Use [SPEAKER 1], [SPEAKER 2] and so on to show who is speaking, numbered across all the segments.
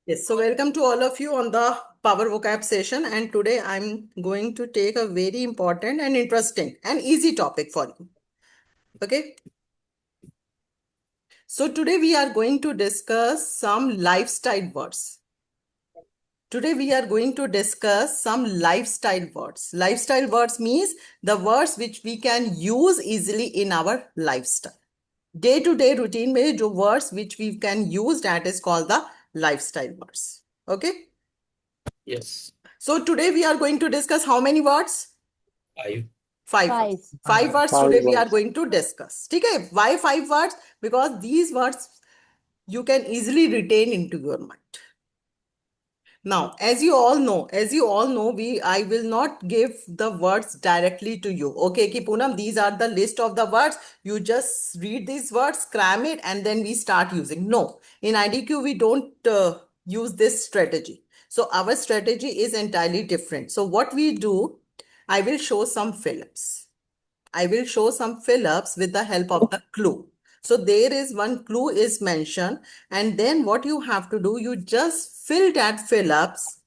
[SPEAKER 1] Yes, so welcome to all of you on the Power Vocab session. And today I'm going to take a very important and interesting and easy topic for you. Okay. So today we are going to discuss some lifestyle words. Today we are going to discuss some lifestyle words. Lifestyle words means the words which we can use easily in our lifestyle. Day-to-day routine में जो words which we can use, that is called the lifestyle words. Okay.
[SPEAKER 2] Yes.
[SPEAKER 1] So today we are going to discuss how many words?
[SPEAKER 2] Five.
[SPEAKER 1] Five
[SPEAKER 3] Five.
[SPEAKER 1] words. Five words
[SPEAKER 4] Five
[SPEAKER 1] today we are
[SPEAKER 4] words.
[SPEAKER 1] going to discuss. Okay, why 5 words? Because these words you can easily retain into your mind. Now, as you all know, I will not give the words directly to you. Okay, ki Poonam, these are the list of the words. You just read these words, cram it, and then we start using. No, in IDQ, we don't use this strategy. So our strategy is entirely different. So what we do, I will show some fill-ups. I will show some fill-ups with the help of the clue. So there is one clue is mentioned, and then what you have to do, you just fill that fill-ups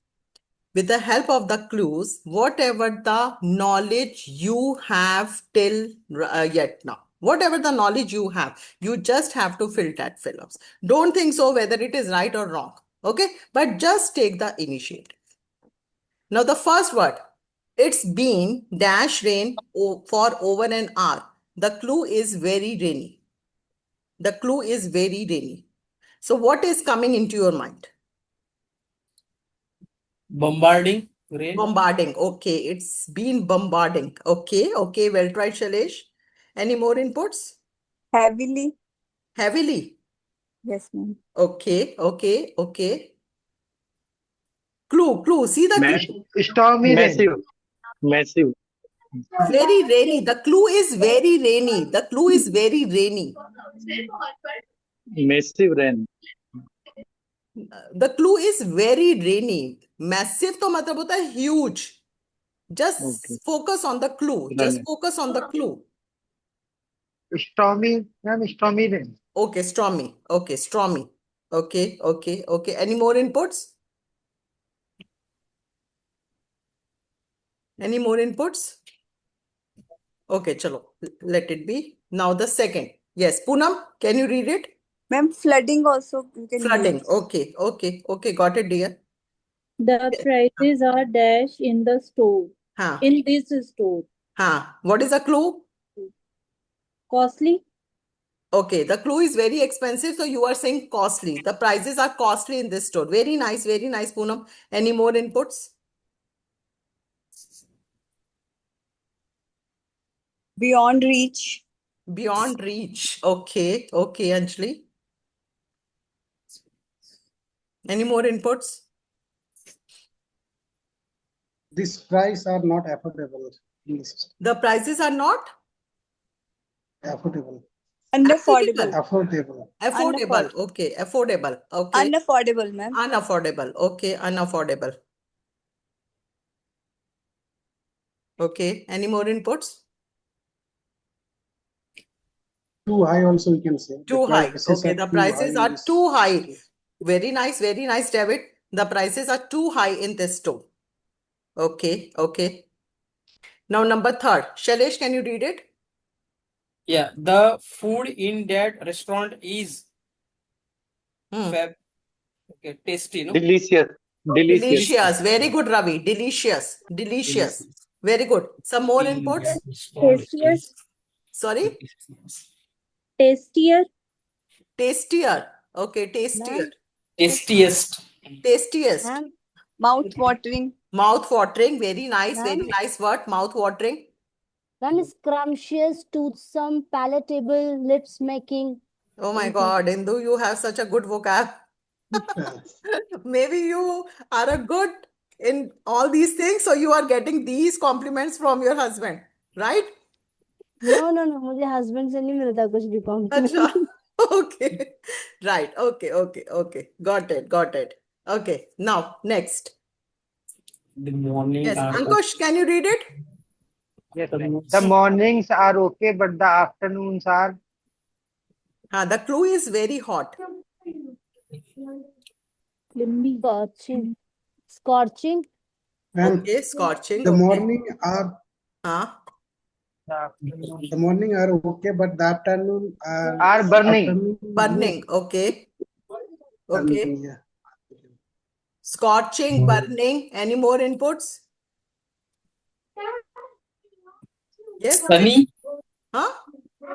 [SPEAKER 1] with the help of the clues, whatever the knowledge you have till yet now. Whatever the knowledge you have, you just have to fill that fill-ups. Don't think so whether it is right or wrong. Okay, but just take the initiative. Now the first word, it's been dash rain for over an hour. The clue is very rainy. The clue is very rainy. So what is coming into your mind?
[SPEAKER 2] Bombarding rain.
[SPEAKER 1] Bombarding. Okay, it's been bombarding. Okay, well tried, Shailesh. Any more inputs?
[SPEAKER 3] Heavily.
[SPEAKER 1] Heavily.
[SPEAKER 3] Yes, ma'am.
[SPEAKER 1] Okay. Clue. See the clue.
[SPEAKER 4] Stormy Massive. Massive.
[SPEAKER 1] Very rainy. The clue is very rainy. The clue is very rainy.
[SPEAKER 4] Massive rain.
[SPEAKER 1] The clue is very rainy. Massive तो मतलब होता है huge. Just
[SPEAKER 4] Okay.
[SPEAKER 1] focus on the clue. Just focus on the clue.
[SPEAKER 4] Stormy. Ma'am, stormy rain.
[SPEAKER 1] Okay, stormy. Okay, stormy. Okay. Any more inputs? Any more inputs? Okay, chalo. Let it be. Now the second. Yes, Poonam, can you read it?
[SPEAKER 3] Ma'am, flooding also you can
[SPEAKER 1] Flooding.
[SPEAKER 3] use.
[SPEAKER 1] Okay. Got it, dear.
[SPEAKER 5] The prices are dash in the store.
[SPEAKER 1] Haan.
[SPEAKER 5] In this store.
[SPEAKER 1] What is the clue?
[SPEAKER 5] Costly.
[SPEAKER 1] Okay, the clue is very expensive, so you are saying costly. The prices are costly in this store. Very nice, Poonam. Any more inputs?
[SPEAKER 3] Beyond reach.
[SPEAKER 1] Beyond reach. Okay, Anjali. Any more inputs?
[SPEAKER 6] This price are not affordable. Please.
[SPEAKER 1] The prices are not
[SPEAKER 6] Affordable.
[SPEAKER 3] Unaffordable.
[SPEAKER 6] Affordable.
[SPEAKER 1] affordable. Okay, affordable. Okay,
[SPEAKER 3] Unaffordable, ma'am.
[SPEAKER 1] unaffordable. Okay, unaffordable. Okay, any more inputs?
[SPEAKER 6] Too high also we can say.
[SPEAKER 1] Too high. Okay, the
[SPEAKER 6] too
[SPEAKER 1] prices
[SPEAKER 6] high
[SPEAKER 1] are
[SPEAKER 6] in this
[SPEAKER 1] too high.
[SPEAKER 6] store.
[SPEAKER 1] Very nice, David. The prices are too high in this store. Okay. Now number third. Shailesh, can you read it?
[SPEAKER 2] Yeah, the food in that restaurant is fab. Okay, tasty, no?
[SPEAKER 4] Delicious.
[SPEAKER 1] Delicious. Very good, Ravi. Delicious. Very good. Some more inputs?
[SPEAKER 5] Tastier.
[SPEAKER 1] Sorry?
[SPEAKER 5] Tastier.
[SPEAKER 1] Tastier. Okay, tastier.
[SPEAKER 2] Tastiest.
[SPEAKER 1] Tastiest.
[SPEAKER 3] Ma'am, mouth watering.
[SPEAKER 1] Mouth watering. Very nice.
[SPEAKER 3] Ma'am.
[SPEAKER 1] Very nice word. Mouth watering.
[SPEAKER 7] Then scrumptious, toothsome, palatable, lips making.
[SPEAKER 1] Oh my God, Indu, you have such a good vocab. Maybe you are a good in all these things, so you are getting these compliments from your husband, right?
[SPEAKER 7] No, मुझे husband से नहीं मिलता कुछ भी compliment.
[SPEAKER 1] Acha. Okay. Right. Okay. Got it. Okay. Now, next.
[SPEAKER 2] The morning.
[SPEAKER 1] Yes. Ankush, can you read it?
[SPEAKER 4] Yes, the mornings are okay, but the afternoons are
[SPEAKER 1] The clue is very hot.
[SPEAKER 5] Limby.
[SPEAKER 7] Scorching. Scorching.
[SPEAKER 6] And
[SPEAKER 1] Okay, scorching.
[SPEAKER 6] the
[SPEAKER 1] Okay.
[SPEAKER 6] morning are
[SPEAKER 1] Huh?
[SPEAKER 6] the morning are okay, but the afternoon
[SPEAKER 4] Are burning.
[SPEAKER 6] afternoon
[SPEAKER 1] Burning. Okay. Okay.
[SPEAKER 6] burning, yeah.
[SPEAKER 1] Scorching, burning. Any more inputs? Yes?
[SPEAKER 2] Sunny,
[SPEAKER 1] Huh?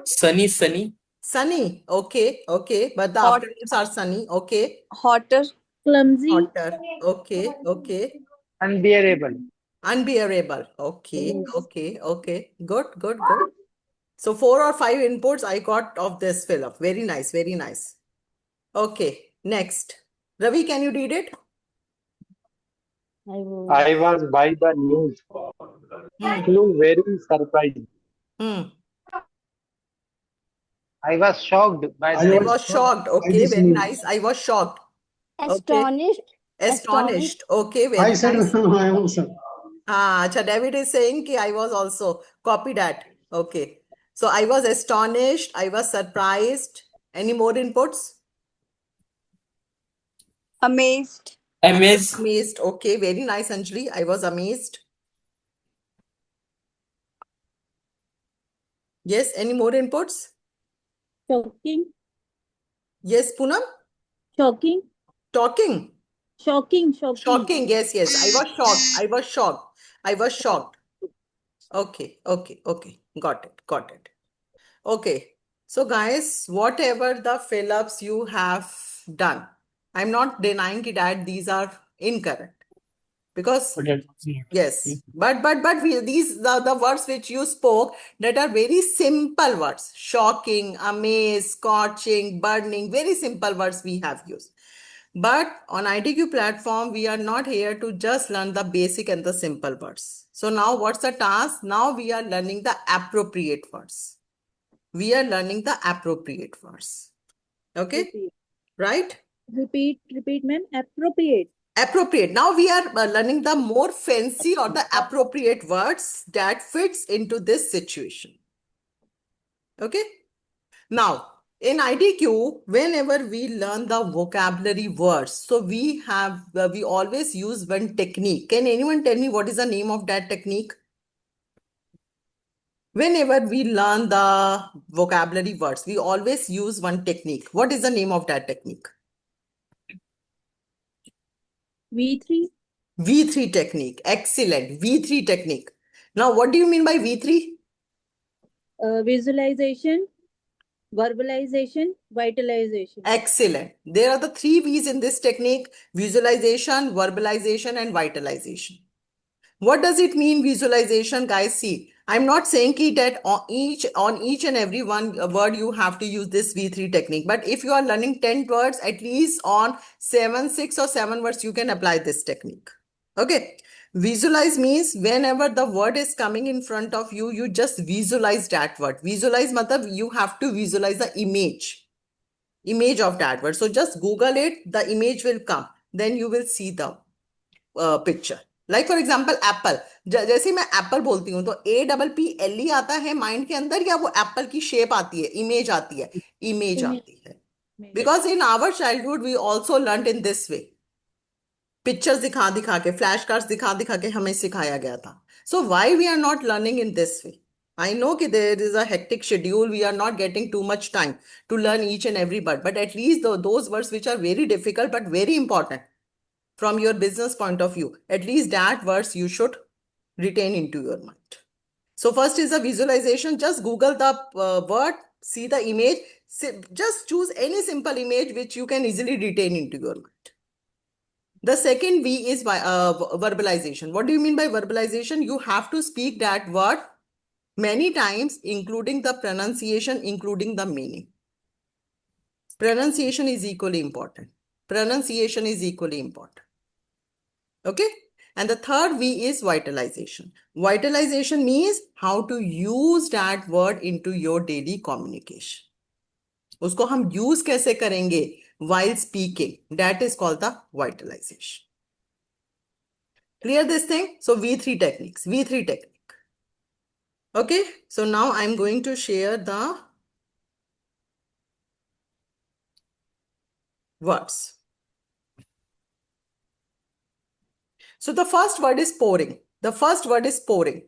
[SPEAKER 2] sunny, sunny.
[SPEAKER 1] Sunny. Okay. Okay. But the
[SPEAKER 3] Hot.
[SPEAKER 1] afternoons are sunny. Okay.
[SPEAKER 3] Hotter.
[SPEAKER 5] Clumsy.
[SPEAKER 1] Hotter. Okay. Okay.
[SPEAKER 4] Unbearable.
[SPEAKER 1] Unbearable. Okay. Okay. Okay. Good. Good. Good. So 4 or 5 inputs I got of this fill up. Very nice. Very nice. Okay. Next. Ravi, can you read it?
[SPEAKER 7] I will.
[SPEAKER 8] I was by the news. Flew very surprised.
[SPEAKER 1] Hmm.
[SPEAKER 4] I was shocked by
[SPEAKER 6] I
[SPEAKER 1] I
[SPEAKER 4] the
[SPEAKER 6] was
[SPEAKER 1] was shocked.
[SPEAKER 6] shocked by
[SPEAKER 1] Okay.
[SPEAKER 6] this
[SPEAKER 1] Very
[SPEAKER 6] news.
[SPEAKER 1] nice. I was shocked. Okay.
[SPEAKER 7] Astonished.
[SPEAKER 1] Astonished. Okay.
[SPEAKER 6] I
[SPEAKER 1] Very
[SPEAKER 6] said
[SPEAKER 1] nice.
[SPEAKER 6] I also.
[SPEAKER 1] Acha, David is saying कि I was also copy that. Okay. So I was astonished. I was surprised. Any more inputs?
[SPEAKER 3] Amazed.
[SPEAKER 2] Amazed.
[SPEAKER 1] Amazed. Okay. Very nice, Anjali. I was amazed. Yes. Any more inputs?
[SPEAKER 5] Shocking.
[SPEAKER 1] Yes, Poonam?
[SPEAKER 5] Shocking.
[SPEAKER 1] Talking.
[SPEAKER 5] Shocking. Shocking.
[SPEAKER 1] Shocking. Yes, yes. I was shocked. I was shocked. I was shocked. Okay. Okay. Okay. Got it. Got it. Okay. So guys, whatever the fill-ups you have done, I'm not denying that these are incorrect because yes, but these the words which you spoke that are very simple words: shocking, amazed, scorching, burning. Very simple words we have used. But on ITQ platform, we are not here to just learn the basic and the simple words. So now what's the task? Now we are learning the appropriate words. We are learning the appropriate words. Okay,
[SPEAKER 5] Repeat.
[SPEAKER 1] right?
[SPEAKER 5] Repeat, man. Appropriate.
[SPEAKER 1] Appropriate. Now we are learning the more fancy or the appropriate words that fits into this situation. Okay. Now, in IDQ, whenever we learn the vocabulary words, so we always use one technique. Can anyone tell me what is the name of that technique? Whenever we learn the vocabulary words, we always use one technique. What is the name of that technique?
[SPEAKER 5] V3.
[SPEAKER 1] V3 technique. Excellent. V3 technique. Now, what do you mean by V3?
[SPEAKER 5] Visualization, verbalization, vitalization.
[SPEAKER 1] Excellent. There are the 3 V's in this technique: visualization, verbalization, and vitalization. What does it mean, visualization, guys? See, I'm not saying that on each and every one word you have to use this V3 technique. But if you are learning 10 words, at least on 6 or 7 words, you can apply this technique. Okay. Visualize means whenever the word is coming in front of you, you just visualize that word. Visualize matlab you have to visualize the image of that word. So just Google it, the image will come. Then you will see the picture. Like for example, apple. जैसे मैं Apple बोलती हूँ तो APPLE आता है mind के अंदर, या वो एप्पल की शेप आती है, इमेज आती है? इमेज आती है. Because in our childhood we also learned in this way. Pictures दिखा दिखा के, फ्लैश कार्ड्स दिखा दिखा के हमें सिखाया गया था. So why we are not learning in this way? I know that there is a hectic schedule. We are not getting too much time to learn each and every word. But at least those words which are very difficult but very important from your business point of view, at least that words you should retain into your mind. So first is a visualization. Just Google the word, see the image. Just choose any simple image which you can easily retain into your mind. The second V is verbalization. What do you mean by verbalization? You have to speak that word many times, including the pronunciation, including the meaning. Pronunciation is equally important. Pronunciation is equally important. Okay. And the third V is vitalization. Vitalization means how to use that word into your daily communication. उसको हम use कैसे करेंगे while speaking? That is called the vitalization. Clear this thing? So V3 techniques. V3 technique. Okay. So now I'm going to share the words. So the first word is pouring. The first word is pouring.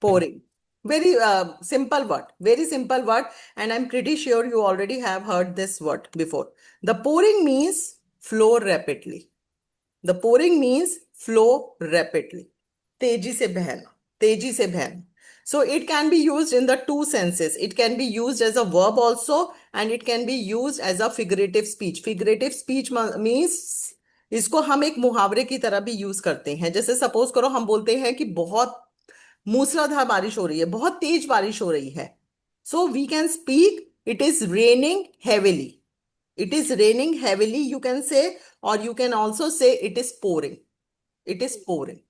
[SPEAKER 1] Pouring. Very simple word. Very simple word. And I'm pretty sure you already have heard this word before. The pouring means flow rapidly. The pouring means flow rapidly. तेजी से बहना. तेजी से बहना. So it can be used in the two senses. It can be used as a verb also, and it can be used as a figurative speech. Figurative speech means इसको हम एक मुहावरे की तरह भी यूज करते हैं. जैसे सपोज करो हम बोलते हैं कि बहुत मूसलाधार बारिश हो रही है, बहुत तेज बारिश हो रही है. So we can speak, it is raining heavily. It is raining heavily, you can say, or you can also say it is pouring. It is pouring.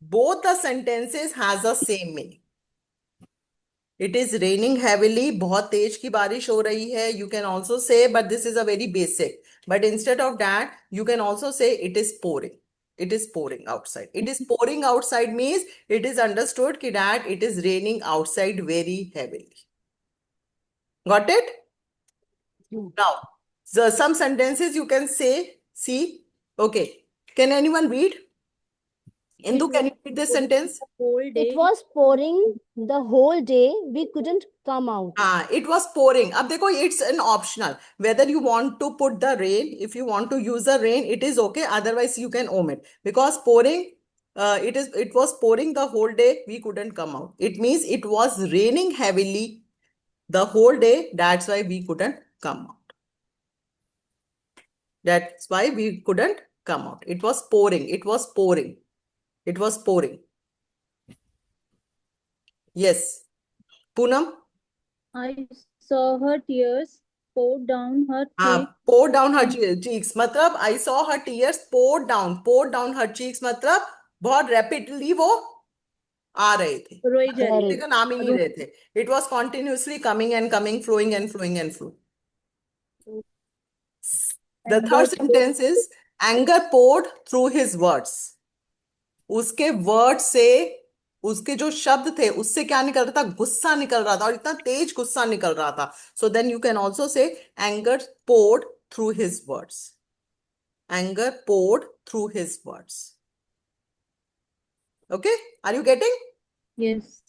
[SPEAKER 1] Both the sentences has the same meaning. It is raining heavily, बहुत तेज की बारिश हो रही है. You can also say, but this is a very basic. But instead of that, you can also say it is pouring. It is pouring outside. It is pouring outside means it is understood that it is raining outside very heavily. Got it? Now, some sentences you can say, see. Okay. Can anyone read? Indu, can you read this sentence?
[SPEAKER 5] Whole day.
[SPEAKER 7] It was pouring the whole day. We couldn't come out.
[SPEAKER 1] It was pouring. Ab dekho, it's an optional. Whether you want to put the rain, if you want to use the rain, it is okay. Otherwise, you can omit. Because pouring, it was pouring the whole day. We couldn't come out. It means it was raining heavily the whole day. That's why we couldn't come out. That's why we couldn't come out. It was pouring. It was pouring. It was pouring. Yes. Poonam?
[SPEAKER 5] I saw her tears pour down her cheeks.
[SPEAKER 1] Pour down her cheeks. मतलब I saw her tears pour down her cheeks. मतलब बहुत rapidly वो आ रहे थे.
[SPEAKER 5] रोई जा रही
[SPEAKER 1] का नाम ही नहीं रहे थे. It was continuously coming and coming, flowing and flowing and flowing. The third sentence is anger poured through his words. उसके वर्ड से, उसके जो शब्द थे उससे क्या निकल रहा था? गुस्सा निकल रहा था, और इतना तेज गुस्सा निकल रहा था. So then you can also say anger poured through his words. Anger poured through his words. Okay, are you getting?
[SPEAKER 5] Yes.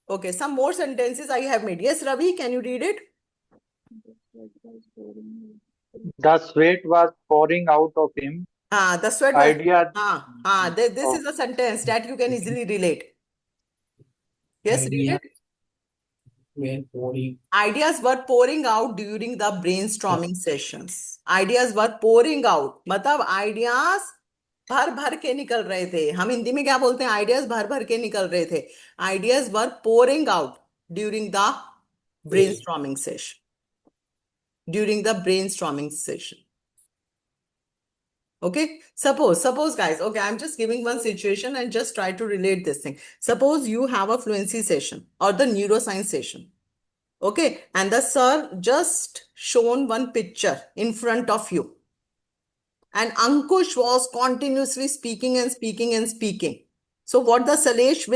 [SPEAKER 1] Okay, some more sentences I have made. Yes, Ravi, can you read it?
[SPEAKER 8] The sweat was pouring out of him.
[SPEAKER 1] The sweat was.
[SPEAKER 8] Idea.
[SPEAKER 1] This is a sentence that you can easily relate. Yes, read it.
[SPEAKER 2] When pouring.
[SPEAKER 1] Ideas were pouring out during the brainstorming sessions. Ideas were pouring out. मतलब ideas भर भर के निकल रहे थे. हम हिंदी में क्या बोलते हैं? Ideas भर भर के निकल रहे थे. Ideas were pouring out during the brainstorming session. During the brainstorming session. Okay, suppose guys, okay, I'm just giving one situation and just try to relate this thing. Suppose you have a fluency session or the neuroscience session. Okay, and the sir just shown one picture in front of you. And Ankush was continuously speaking and speaking and speaking. So what the Salesh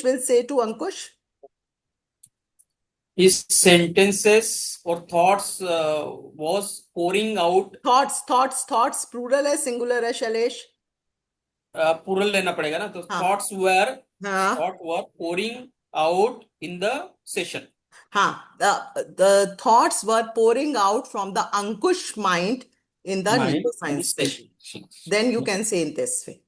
[SPEAKER 1] will say to Ankush?
[SPEAKER 2] His sentences or thoughts was pouring out.
[SPEAKER 1] Thoughts, plural है, singular है, Shalesh?
[SPEAKER 2] Plural लेना पड़ेगा ना, तो thoughts were pouring out in the session.
[SPEAKER 1] The thoughts were pouring out from the Ankush mind in the neuroscience session. Then you can say in this way.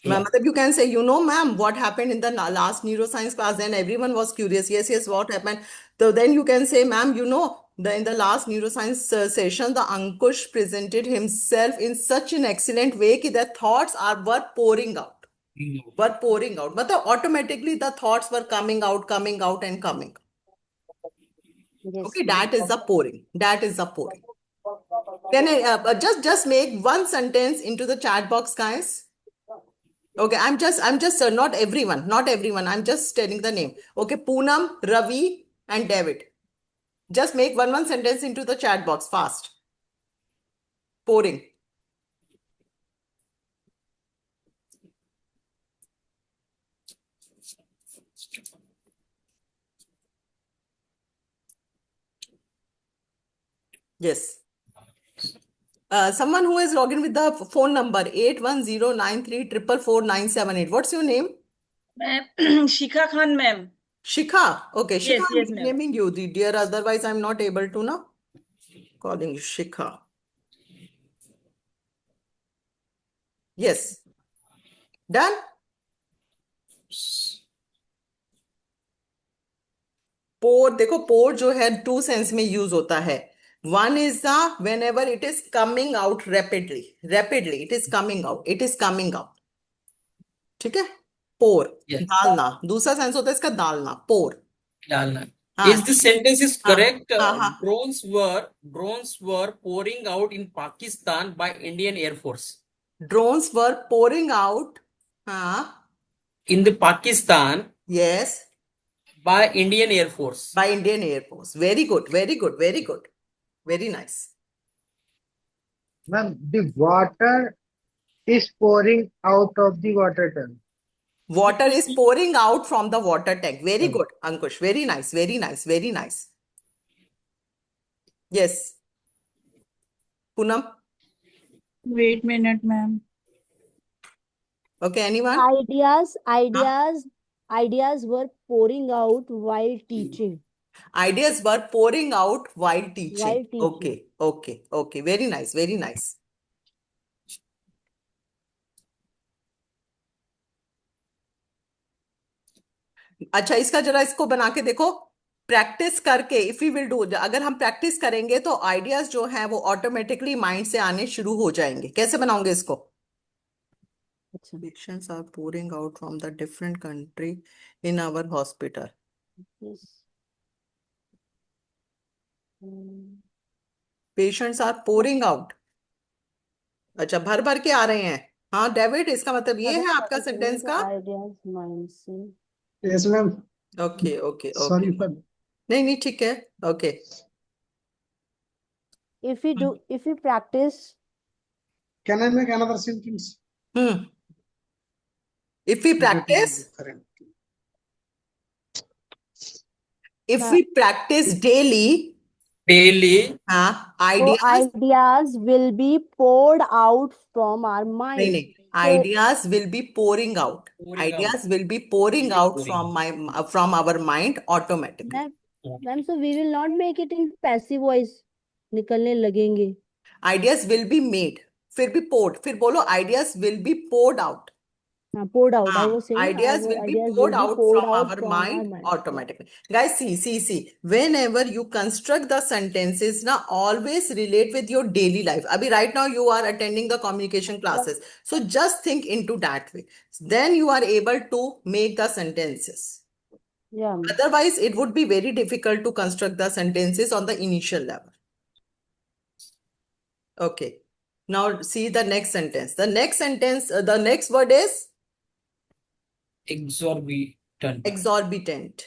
[SPEAKER 2] Yeah.
[SPEAKER 1] You can say, ma'am, what happened in the last neuroscience class? Then everyone was curious. Yes, what happened? So then you can say, ma'am, in the last neuroscience session, the Ankush presented himself in such an excellent way that the thoughts were pouring out. Were pouring out. But automatically the thoughts were coming out and coming.
[SPEAKER 7] Yes.
[SPEAKER 1] Okay, that is the pouring. That is the pouring. Can I just make one sentence into the chat box, guys? Okay, I'm just not everyone. I'm just telling the name. Okay, Poonam, Ravi, and David. Just make one sentence into the chat box fast. Pouring. Yes. Someone who has logged in with the phone number 8109344978. What's your name?
[SPEAKER 9] Ma'am, Shikha Khan, ma'am.
[SPEAKER 1] Shikha. Okay, Shikha,
[SPEAKER 9] Yes, yes,
[SPEAKER 1] I'm
[SPEAKER 9] ma'am.
[SPEAKER 1] naming you, dear. Otherwise, I'm not able to now. Calling you Shikha. Yes. Done? पोर देखो पोर जो है to sense में use होता है one is the when ever it is coming out rapidly it is coming out ठीक है पोर
[SPEAKER 2] Yes.
[SPEAKER 1] डालना दूसरा सेंस होता है इसका डालना पोर
[SPEAKER 2] डालना.
[SPEAKER 1] हाँ
[SPEAKER 2] Is the sentence is
[SPEAKER 1] हाँ
[SPEAKER 2] correct?
[SPEAKER 1] हाँ
[SPEAKER 2] Drones were pouring out in Pakistan by Indian Air Force.
[SPEAKER 1] Drones were pouring out हाँ
[SPEAKER 2] In the Pakistan
[SPEAKER 1] yes
[SPEAKER 2] by Indian Air Force.
[SPEAKER 1] by Indian Air Force. Very good, very good, very good. Very nice.
[SPEAKER 4] Ma'am, the water is pouring out of the water tank.
[SPEAKER 1] Water is pouring out from the water tank. Very good, Ankush. Very nice, very nice, very nice. Yes. Poonam.
[SPEAKER 3] Wait a minute, ma'am.
[SPEAKER 1] Okay, anyone?
[SPEAKER 7] Ideas were pouring out while teaching.
[SPEAKER 1] Ideas were pouring out while teaching.
[SPEAKER 7] While teaching.
[SPEAKER 1] Okay, okay, okay. Very nice, very nice. अच्छा इसका जरा इसको बना के देखो practice करके if you will do अगर हम प्रैक्टिस करेंगे तो आइडियाज जो हैं वो ऑटोमेटिकली माइंड से आने शुरू हो जाएंगे कैसे बनाओगे इसको
[SPEAKER 7] अच्छा
[SPEAKER 1] Patients are pouring out from the different country in our hospital.
[SPEAKER 7] yes.
[SPEAKER 1] Patients are pouring out. अच्छा भर भर के आ रहे हैं हाँ डेविड इसका मतलब ये है आपका सेंटेंस का
[SPEAKER 7] Ideas mind से
[SPEAKER 6] Yes, ma'am.
[SPEAKER 1] Okay okay
[SPEAKER 6] Sorry
[SPEAKER 1] okay
[SPEAKER 6] for.
[SPEAKER 1] नहीं ठीक है okay
[SPEAKER 7] if we practice
[SPEAKER 6] Can I make another sentence?
[SPEAKER 1] if we practice daily हाँ
[SPEAKER 7] so ideas will be poured out from our mind
[SPEAKER 1] नहीं ideas will be pouring out ideas will be pouring out from our mind automatically
[SPEAKER 7] ma'am so we will not make it in passive voice निकलने लगेंगे
[SPEAKER 1] ideas will be made फिर भी poured फिर बोलो ideas will be poured out
[SPEAKER 7] poured out I was saying
[SPEAKER 1] ideas will be poured out from our mind automatically guys see whenever you construct the sentences now always relate with your daily life abhi right now you are attending the communication classes so just think into that way then you are able to make the sentences
[SPEAKER 7] yeah
[SPEAKER 1] otherwise it would be very difficult to construct the sentences on the initial level okay now see the next sentence the next word is exorbitant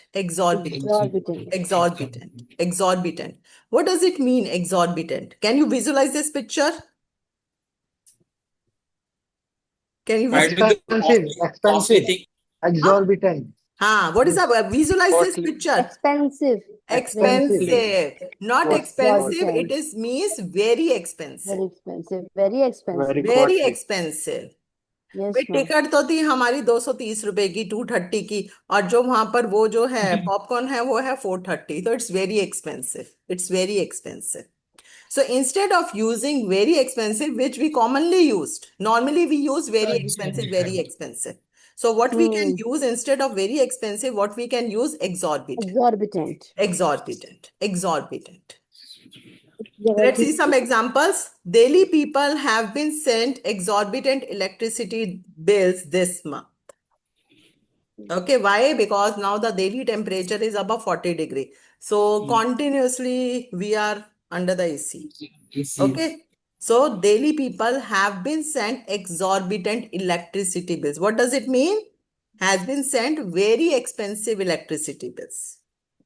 [SPEAKER 1] what does it mean exorbitant can you visualize this picture can you
[SPEAKER 4] expensive exorbitant
[SPEAKER 1] what is that visualize this picture
[SPEAKER 7] expensive
[SPEAKER 1] not expensive it is means very expensive
[SPEAKER 7] very expensive yes
[SPEAKER 1] ticket तो थी हमारी 230 रुपए की 230 की और जो वहां पर वो जो है पॉपकॉर्न है वो है 430 तो it's very expensive so instead of using very expensive which we commonly used normally we use very expensive so what we can use instead of very expensive what we can use exorbitant let's see some examples. Delhi people have been sent exorbitant electricity bills this month. Okay, why? Because now the daily temperature is above 40 degrees. So continuously we are under the AC. Okay. So Delhi people have been sent exorbitant electricity bills. What does it mean? Has been sent very expensive electricity bills.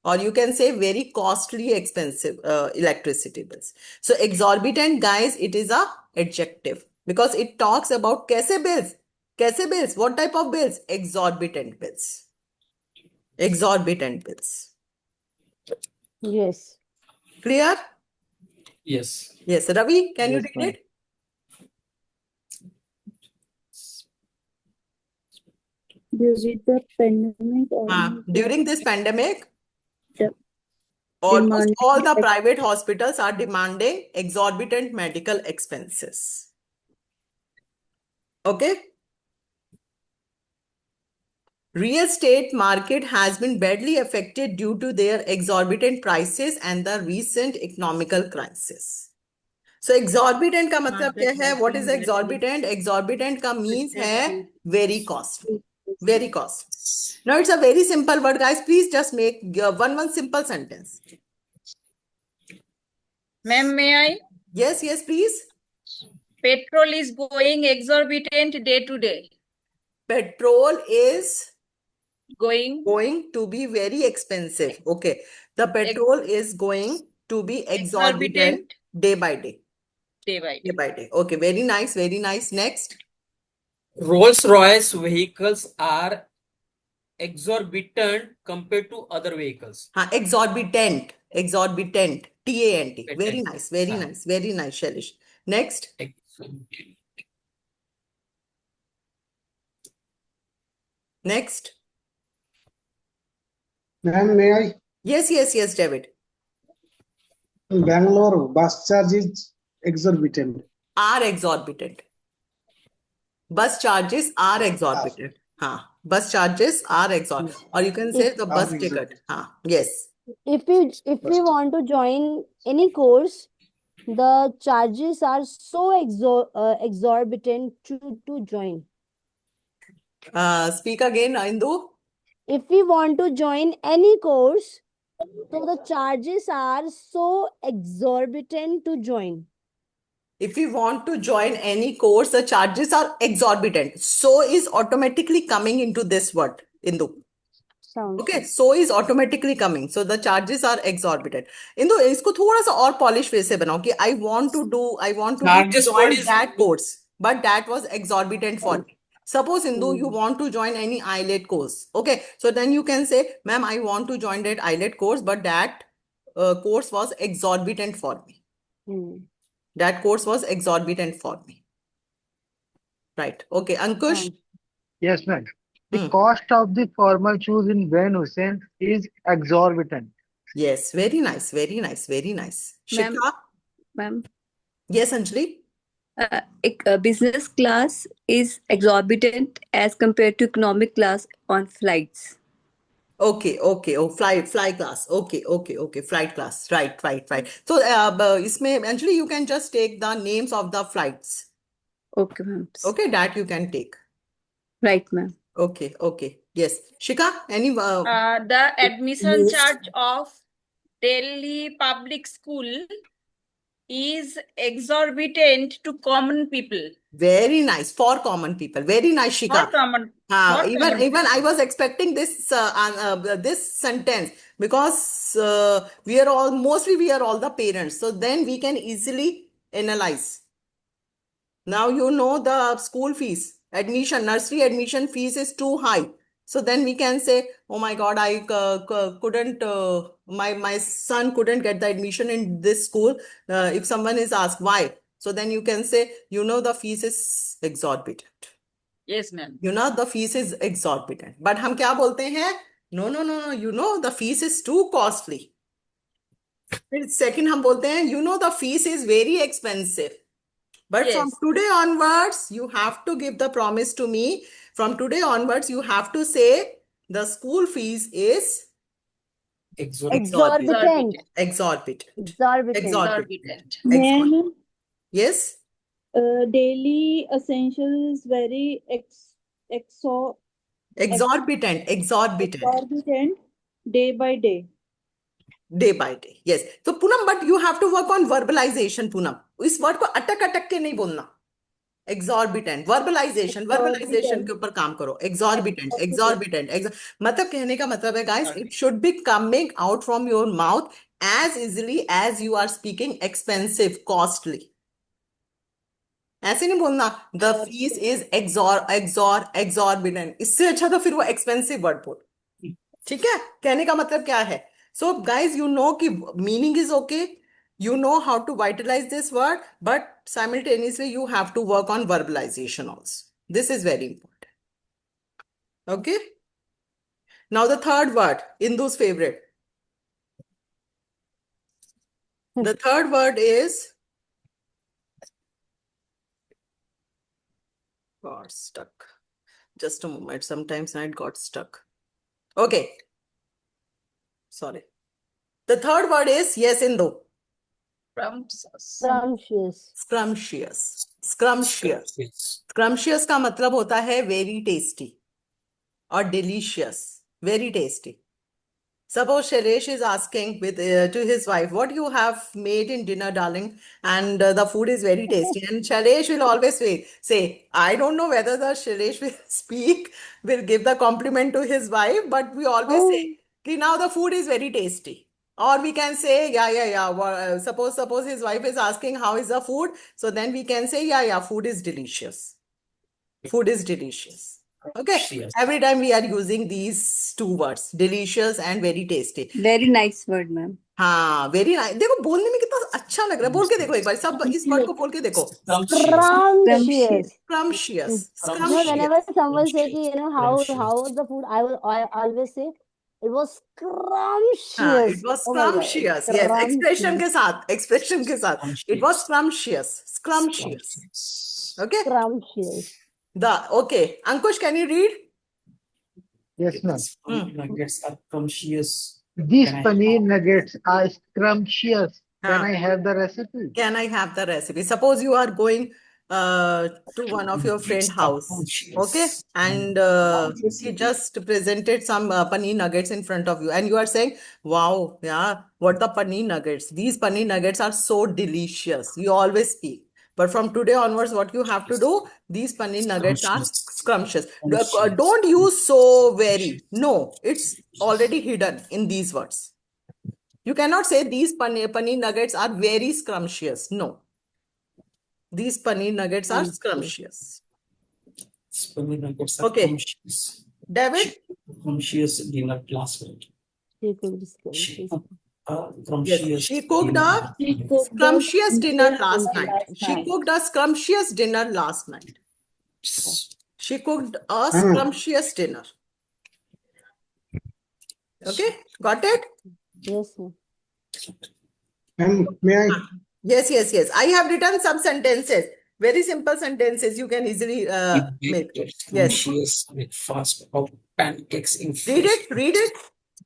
[SPEAKER 1] Or you can say very costly expensive electricity bills. So exorbitant guys, it is a adjective because it talks about kaise bills. Kaise bills? What type of bills? Exorbitant bills.
[SPEAKER 7] yes
[SPEAKER 1] Clear?
[SPEAKER 2] Yes.
[SPEAKER 1] Yes. Ravi, can you read it?
[SPEAKER 5] During the pandemic,
[SPEAKER 1] During this pandemic,
[SPEAKER 5] the
[SPEAKER 1] almost
[SPEAKER 5] demand
[SPEAKER 1] all the private hospitals are demanding exorbitant medical expenses. Okay? Real estate market has been badly affected due to their exorbitant prices and the recent economical crisis. So exorbitant का मतलब क्या है? What is exorbitant? Exorbitant का means है very costly. Very costly. Now it's a very simple word, guys. Please just make one simple sentence.
[SPEAKER 9] Ma'am, may I?
[SPEAKER 1] Yes, yes, please.
[SPEAKER 9] Petrol is going exorbitant day to day.
[SPEAKER 1] Petrol is
[SPEAKER 9] Going
[SPEAKER 1] going to be very expensive. Okay. The petrol is going to be exorbitant day by day.
[SPEAKER 9] day by
[SPEAKER 1] Day
[SPEAKER 9] day.
[SPEAKER 1] by day. Okay. Very nice. Very nice. Next.
[SPEAKER 2] Rolls-Royce vehicles are exorbitant compared to other vehicles.
[SPEAKER 1] Exorbitant. Exorbitant. T-A-N-T. Very
[SPEAKER 2] Patent.
[SPEAKER 1] nice. Very nice. Very nice, Shailesh. Next.
[SPEAKER 2] Exorbitant.
[SPEAKER 1] Next.
[SPEAKER 6] Ma'am, may I?
[SPEAKER 1] Yes, yes, yes, David.
[SPEAKER 6] In Bangalore, bus charge is exorbitant.
[SPEAKER 1] Are exorbitant. Bus charges are exorbitant. Bus charges are exorbitant. Or you can say the bus ticket. Yes.
[SPEAKER 7] If we want to join any course, the charges are so exorbitant to join.
[SPEAKER 1] Speak again, Indu.
[SPEAKER 7] If we want to join any course, so the charges are so exorbitant to join.
[SPEAKER 1] If you want to join any course, the charges are exorbitant. So is automatically coming into this word, Indu.
[SPEAKER 7] Sounds
[SPEAKER 1] Okay, so is automatically coming. So the charges are exorbitant. Indu, इसको थोड़ा सा और polish way से बनाओ कि I want to
[SPEAKER 2] Charges
[SPEAKER 1] join
[SPEAKER 2] word is-
[SPEAKER 1] that course, but that was exorbitant for me. Suppose, Indu, you want to join any IELTS course. Okay, so then you can say, ma'am, I want to join that IELTS course, but that course was exorbitant for me. That course was exorbitant for me. Right. Okay, Ankush.
[SPEAKER 4] Yes, ma'am. The cost of the formal shoes in Van Hussein is exorbitant.
[SPEAKER 1] Yes, very nice, very nice, very nice.
[SPEAKER 10] Ma'am.
[SPEAKER 1] Shikha?
[SPEAKER 10] Ma'am,
[SPEAKER 1] Yes, Anjali?
[SPEAKER 10] business class is exorbitant as compared to economic class on flights.
[SPEAKER 1] Okay, okay. Oh, fly class. Okay, okay, okay. Flight class. Right. So, इसमें Anjali, you can just take the names of the flights.
[SPEAKER 10] Okay, ma'am.
[SPEAKER 1] Okay, that you can take.
[SPEAKER 10] Right, ma'am.
[SPEAKER 1] Okay, okay. Yes. Shika, any
[SPEAKER 9] The admission
[SPEAKER 1] Yes.
[SPEAKER 9] charge of Delhi public school is exorbitant to common people.
[SPEAKER 1] Very nice. For common people. Very nice, Shika.
[SPEAKER 9] For common.
[SPEAKER 1] Even I was expecting this this sentence because we are all the parents, so then we can easily analyze. Now you know the school fees, nursery admission fees is too high. So then we can say, oh my God, I couldn't, my son couldn't get the admission in this school. If someone is asked why, so then you can say, you know, the fees is exorbitant.
[SPEAKER 9] Yes, ma'am.
[SPEAKER 1] You know, the fees is exorbitant. But हम क्या बोलते हैं? No. You know, the fees is too costly. फिर second हम बोलते हैं, you know, the fees is very expensive. But
[SPEAKER 9] Yes.
[SPEAKER 1] from today onwards, you have to give the promise to me. From today onwards, you have to say the school fees is
[SPEAKER 7] Exorbitant.
[SPEAKER 1] Exorbitant.
[SPEAKER 5] Ma'am,
[SPEAKER 1] Yes.
[SPEAKER 5] daily essential is very
[SPEAKER 1] Exorbitant.
[SPEAKER 5] exorbitant day by day.
[SPEAKER 1] Day by day. Yes. So Poonam, but you have to work on verbalization, Poonam. इस word को अटक के नहीं बोलना. Exorbitant. Verbalization के ऊपर काम करो. Exorbitant. मतलब कहने का मतलब है, guys, it should be coming out from your mouth as easily as you are speaking expensive, costly. ऐसे नहीं बोलना the fees is exorbitant. इससे अच्छा तो फिर वो expensive word बोल. ठीक है? कहने का मतलब क्या है? So guys, you know कि meaning is okay. You know how to vitalize this word, but simultaneously you have to work on verbalization also. This is very important. Okay. Now the third word, Indu's favorite. The third word is got stuck. Just a moment. Sometimes I got stuck. Okay. Sorry. The third word is yes, Indu.
[SPEAKER 7] Scrumptious.
[SPEAKER 1] Scrumptious. Scrumptious. Scrumptious का मतलब होता है very tasty or delicious. Very tasty. Suppose Shailesh is asking to his wife, what you have made in dinner, darling, and the food is very tasty. And Shailesh will always say, I don't know whether the Shailesh will give the compliment to his wife, but we always say, "Ki now the food is very tasty." Or we can say, yeah. Suppose his wife is asking, how is the food? So then we can say, yeah, food is delicious. Food is delicious. Okay. Every time we are using these two words, delicious and very tasty.
[SPEAKER 10] Very nice word, ma'am.
[SPEAKER 1] हाँ, very nice. देखो बोलने में कितना अच्छा लग रहा है. बोल के देखो एक बार. सब इस वर्ड को बोल के देखो.
[SPEAKER 7] Scrumptious.
[SPEAKER 1] Scrumptious.
[SPEAKER 7] No, whenever someone say कि, how was the food, I always say it was scrumptious.
[SPEAKER 1] It was
[SPEAKER 7] Oh my God,
[SPEAKER 1] scrumptious. Yes, expression के साथ. It was scrumptious. Okay.
[SPEAKER 7] Scrumptious.
[SPEAKER 1] Okay. Ankush, can you read?
[SPEAKER 4] Yes, ma'am.
[SPEAKER 2] Nuggets are scrumptious.
[SPEAKER 4] These
[SPEAKER 2] Can I
[SPEAKER 4] paneer
[SPEAKER 2] have-
[SPEAKER 4] nuggets are scrumptious. Can
[SPEAKER 1] हाँ.
[SPEAKER 4] I have the recipe?
[SPEAKER 1] Can I have the recipe? Suppose you are going to one of your friend house, okay, and he just presented some paneer nuggets in front of you, and you are saying, "Wow, yeah, what the paneer nuggets? These paneer nuggets are so delicious." You always speak. But from today onwards, what you have to do? These paneer nuggets are scrumptious. Don't use so very. No, it's already hidden in these words. You cannot say these paneer nuggets are very scrumptious. No. These paneer nuggets are scrumptious.
[SPEAKER 2] Paneer nuggets are
[SPEAKER 1] Okay.
[SPEAKER 2] scrumptious.
[SPEAKER 1] David?
[SPEAKER 2] Scrumptious dinner last night.
[SPEAKER 7] She cooked scrumptious.
[SPEAKER 1] Yes, she cooked a scrumptious dinner last night. She cooked a scrumptious dinner last night. She cooked a scrumptious dinner. Okay, got it?
[SPEAKER 7] Yes, ma'am.
[SPEAKER 6] And may I?
[SPEAKER 1] Yes. I have written some sentences. Very simple sentences you can easily make. Yes.
[SPEAKER 2] Scrumptious breakfast of pancakes in
[SPEAKER 1] Read it.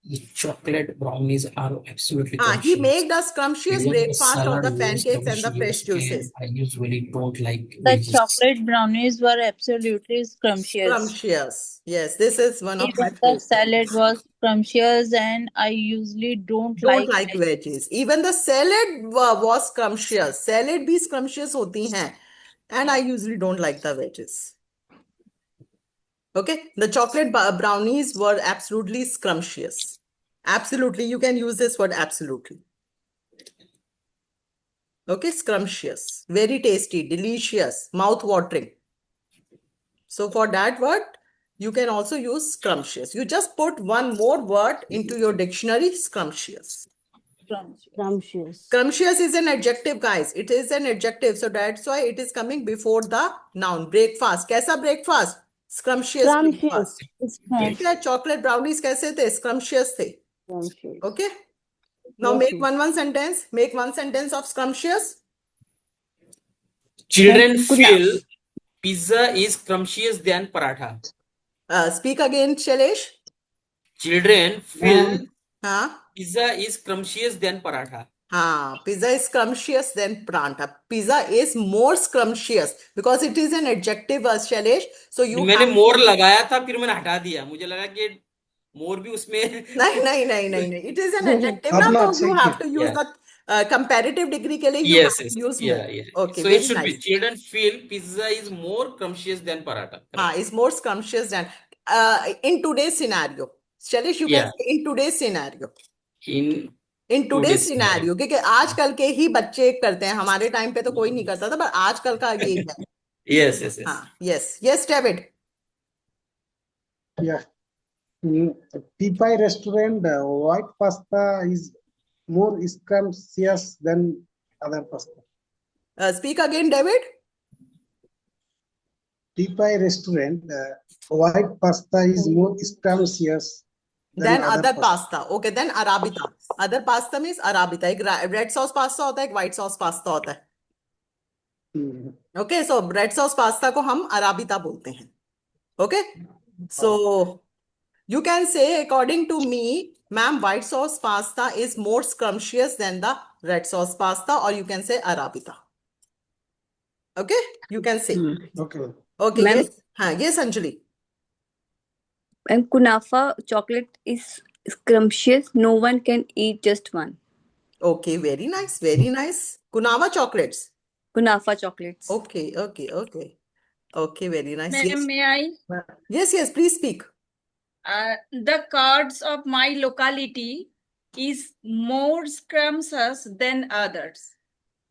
[SPEAKER 2] The chocolate brownies are absolutely
[SPEAKER 1] He
[SPEAKER 2] scrumptious.
[SPEAKER 1] made the scrumptious
[SPEAKER 2] Even the
[SPEAKER 1] breakfast of the
[SPEAKER 2] salad was
[SPEAKER 1] pancakes and the fresh
[SPEAKER 2] delicious,
[SPEAKER 1] juices.
[SPEAKER 2] and I usually don't like
[SPEAKER 3] The
[SPEAKER 2] veggies.
[SPEAKER 3] chocolate brownies were absolutely scrumptious.
[SPEAKER 1] Scrumptious. Yes, this is one of my
[SPEAKER 3] Even the
[SPEAKER 1] favorites.
[SPEAKER 3] salad was scrumptious, and I usually don't
[SPEAKER 1] Don't
[SPEAKER 3] like
[SPEAKER 1] like veggies. Even the salad was scrumptious. Salad bhi scrumptious hoti hain. And I usually don't like the veggies. Okay. The chocolate brownies were absolutely scrumptious. Absolutely. You can use this word absolutely. Okay. Scrumptious. Very tasty. Delicious. Mouth-watering. So for that word, you can also use scrumptious. You just put one more word into your dictionary, scrumptious.
[SPEAKER 7] Scrumptious.
[SPEAKER 1] Scrumptious is an adjective, guys. It is an adjective. So that's why it is coming before the noun. Breakfast. Kaisa breakfast? Scrumptious breakfast. ठीक है, chocolate brownies कैसे थे? Scrumptious थे.
[SPEAKER 7] Scrumptious.
[SPEAKER 1] Okay. Now
[SPEAKER 7] Yes,
[SPEAKER 1] make
[SPEAKER 7] ma'am.
[SPEAKER 1] one sentence. Make one sentence of scrumptious.
[SPEAKER 2] Children feel pizza is scrumptious than paratha.
[SPEAKER 1] Speak again, Shailesh.
[SPEAKER 2] Children feel
[SPEAKER 1] हाँ.
[SPEAKER 2] pizza is scrumptious than paratha.
[SPEAKER 1] Pizza is scrumptious than pranta. Pizza is more scrumptious because it is an adjective, Shailesh. So you
[SPEAKER 2] मैंने
[SPEAKER 1] have
[SPEAKER 2] more लगाया था फिर मैंने हटा दिया मुझे लगा कि more भी उसमें
[SPEAKER 1] नहीं. It is an adjective
[SPEAKER 6] अब
[SPEAKER 1] ना,
[SPEAKER 6] not
[SPEAKER 1] so you
[SPEAKER 6] saying
[SPEAKER 1] have
[SPEAKER 6] it.
[SPEAKER 1] to use
[SPEAKER 2] Yeah.
[SPEAKER 1] the comparative degree के लिए you
[SPEAKER 2] Yes,
[SPEAKER 1] have
[SPEAKER 2] yes,
[SPEAKER 1] to use
[SPEAKER 2] yeah,
[SPEAKER 1] more.
[SPEAKER 2] yeah.
[SPEAKER 1] Okay,
[SPEAKER 2] So
[SPEAKER 1] very
[SPEAKER 2] it should
[SPEAKER 1] nice.
[SPEAKER 2] be children feel pizza is more scrumptious than paratha.
[SPEAKER 1] It's more scrumptious than in today's scenario. Shailesh, you
[SPEAKER 2] Yeah.
[SPEAKER 1] can say in today's scenario.
[SPEAKER 2] In
[SPEAKER 1] today's scenario, क्योंकि आजकल के ही बच्चे करते हैं, हमारे time पे तो कोई नहीं करता था, पर आजकल का ये है. Yes, David.
[SPEAKER 6] Yeah. Pipai restaurant, white pasta is more scrumptious than other pasta.
[SPEAKER 1] Speak again, David.
[SPEAKER 6] Tepai restaurant, white pasta is more scrumptious
[SPEAKER 1] Then
[SPEAKER 6] than
[SPEAKER 1] other
[SPEAKER 6] other pasta.
[SPEAKER 1] pasta. Okay, then arabita. Other pasta means arabita. एक red sauce pasta होता है, एक white sauce pasta होता है.
[SPEAKER 6] Hmm.
[SPEAKER 1] Okay, सो red sauce pasta को हम अराबिता बोलते हैं. Okay, so you can say according to me, ma'am, white sauce pasta is more scrumptious than the red sauce pasta, or you can say arabita. Okay, you can say.
[SPEAKER 6] Okay.
[SPEAKER 1] Okay,
[SPEAKER 10] Ma'am,
[SPEAKER 1] yes. Yes, Anjali.
[SPEAKER 10] and kunafa chocolate is scrumptious. No one can eat just one.
[SPEAKER 1] Okay, very nice, very nice. Kunava chocolates.
[SPEAKER 10] Kunafa chocolates.
[SPEAKER 1] Okay, okay, okay. Okay, very nice.
[SPEAKER 9] Ma'am,
[SPEAKER 1] Yes.
[SPEAKER 9] may I?
[SPEAKER 1] Yes, yes, please speak.
[SPEAKER 9] The cards of my locality is more scrumptious than others.